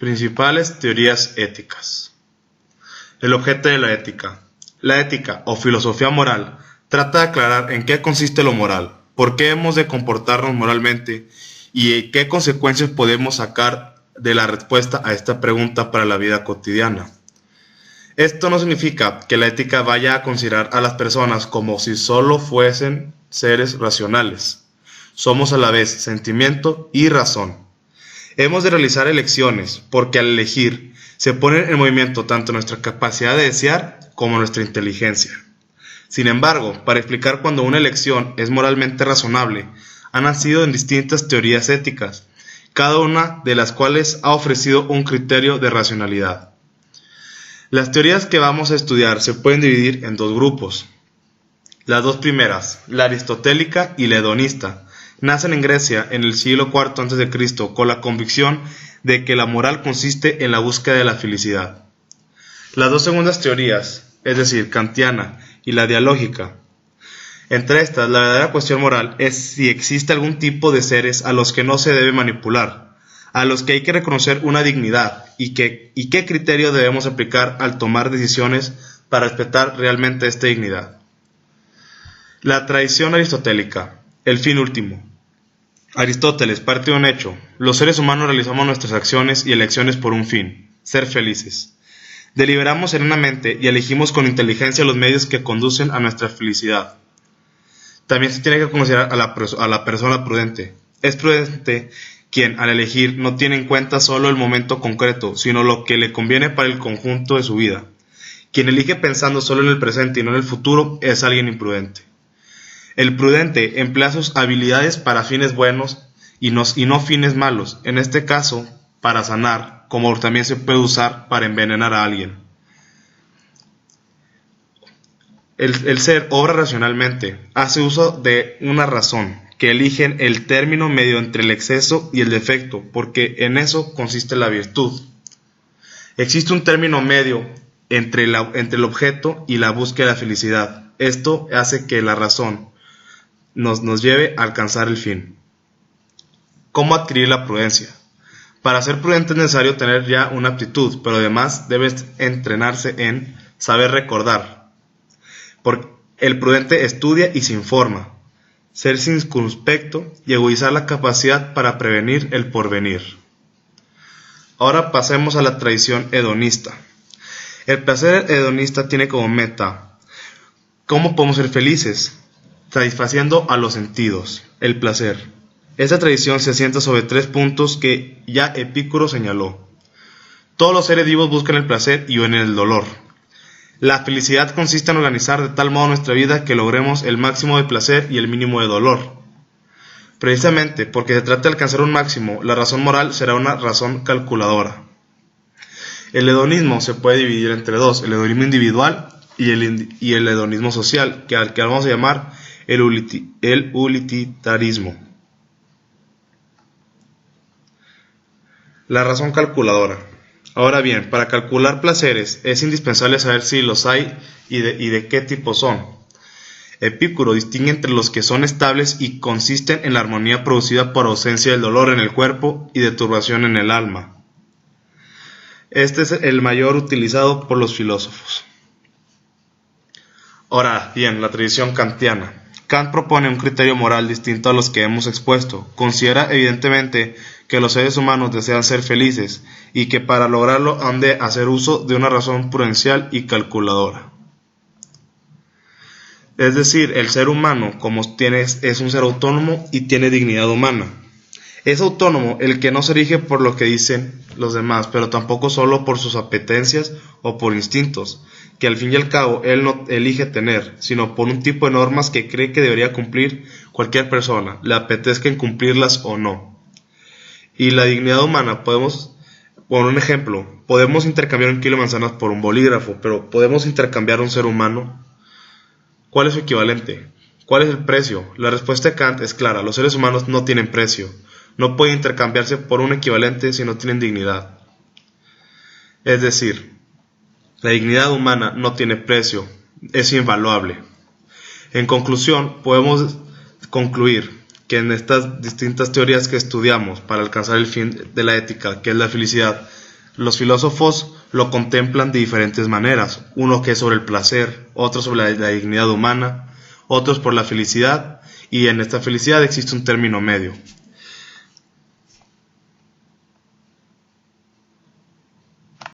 Principales teorías éticas. El objeto de la ética. La ética, o filosofía moral, trata de aclarar en qué consiste lo moral, por qué hemos de comportarnos moralmente y qué consecuencias podemos sacar de la respuesta a esta pregunta para la vida cotidiana. Esto no significa que la ética vaya a considerar a las personas como si solo fuesen seres racionales. Somos a la vez sentimiento y razón. Hemos de realizar elecciones, porque al elegir se pone en movimiento tanto nuestra capacidad de desear como nuestra inteligencia. Sin embargo, para explicar cuando una elección es moralmente razonable, han nacido en distintas teorías éticas, cada una de las cuales ha ofrecido un criterio de racionalidad. Las teorías que vamos a estudiar se pueden dividir en dos grupos. Las dos primeras, la aristotélica y la hedonista, nacen en Grecia en el siglo IV a.C. con la convicción de que la moral consiste en la búsqueda de la felicidad. Las dos segundas teorías, es decir, kantiana y la dialógica. Entre estas, la verdadera cuestión moral es si existe algún tipo de seres a los que no se debe manipular, a los que hay que reconocer una dignidad y qué criterio debemos aplicar al tomar decisiones para respetar realmente esta dignidad. La tradición aristotélica, el fin último. Aristóteles parte de un hecho: los seres humanos realizamos nuestras acciones y elecciones por un fin, ser felices. Deliberamos serenamente y elegimos con inteligencia los medios que conducen a nuestra felicidad. También se tiene que considerar a la persona prudente. Es prudente quien, al elegir, no tiene en cuenta solo el momento concreto, sino lo que le conviene para el conjunto de su vida. Quien elige pensando solo en el presente y no en el futuro es alguien imprudente. El prudente emplea sus habilidades para fines buenos y no fines malos, en este caso, para sanar, como también se puede usar para envenenar a alguien. El ser obra racionalmente, hace uso de una razón, que eligen el término medio entre el exceso y el defecto, porque en eso consiste la virtud. Existe un término medio entre el objeto y la búsqueda de la felicidad. Esto hace que la razón nos lleve a alcanzar el fin. ¿Cómo adquirir la prudencia? Para ser prudente es necesario tener ya una aptitud, pero además debe entrenarse en saber recordar. Porque el prudente estudia y se informa. Ser circunspecto y agudizar la capacidad para prevenir el porvenir. Ahora pasemos a la tradición hedonista. El placer hedonista tiene como meta: ¿cómo podemos ser felices? Satisfaciendo a los sentidos, el placer. Esta tradición se asienta sobre 3 puntos que ya Epicuro señaló. Todos los seres vivos buscan el placer y huyen el dolor. La felicidad consiste en organizar de tal modo nuestra vida que logremos el máximo de placer y el mínimo de dolor. Precisamente porque se trata de alcanzar un máximo, la razón moral será una razón calculadora. El hedonismo se puede dividir entre dos: el hedonismo individual y el hedonismo social, que vamos a llamar el utilitarismo. La razón calculadora. Ahora bien, para calcular placeres es indispensable saber si los hay y de qué tipo son. Epicuro distingue entre los que son estables y consisten en la armonía producida por ausencia del dolor en el cuerpo y de turbación en el alma. Este es el mayor utilizado por los filósofos. Ahora bien, la tradición kantiana. Kant propone un criterio moral distinto a los que hemos expuesto. Considera evidentemente que los seres humanos desean ser felices y que para lograrlo han de hacer uso de una razón prudencial y calculadora. Es decir, el ser humano es un ser autónomo y tiene dignidad humana. Es autónomo el que no se rige por lo que dicen los demás, pero tampoco solo por sus apetencias o por instintos, que al fin y al cabo él no elige tener, sino por un tipo de normas que cree que debería cumplir cualquier persona, le apetezca cumplirlas o no. Y la dignidad humana, por un ejemplo, podemos intercambiar un kilo de manzanas por un bolígrafo, pero ¿podemos intercambiar un ser humano? ¿Cuál es su equivalente? ¿Cuál es el precio? La respuesta de Kant es clara: los seres humanos no tienen precio. No pueden intercambiarse por un equivalente si no tienen dignidad. Es decir, la dignidad humana no tiene precio, es invaluable. En conclusión, podemos concluir que en estas distintas teorías que estudiamos para alcanzar el fin de la ética, que es la felicidad, Los filósofos lo contemplan de diferentes maneras, uno que es sobre el placer, otro sobre la dignidad humana, otros por la felicidad, y en esta felicidad existe un término medio.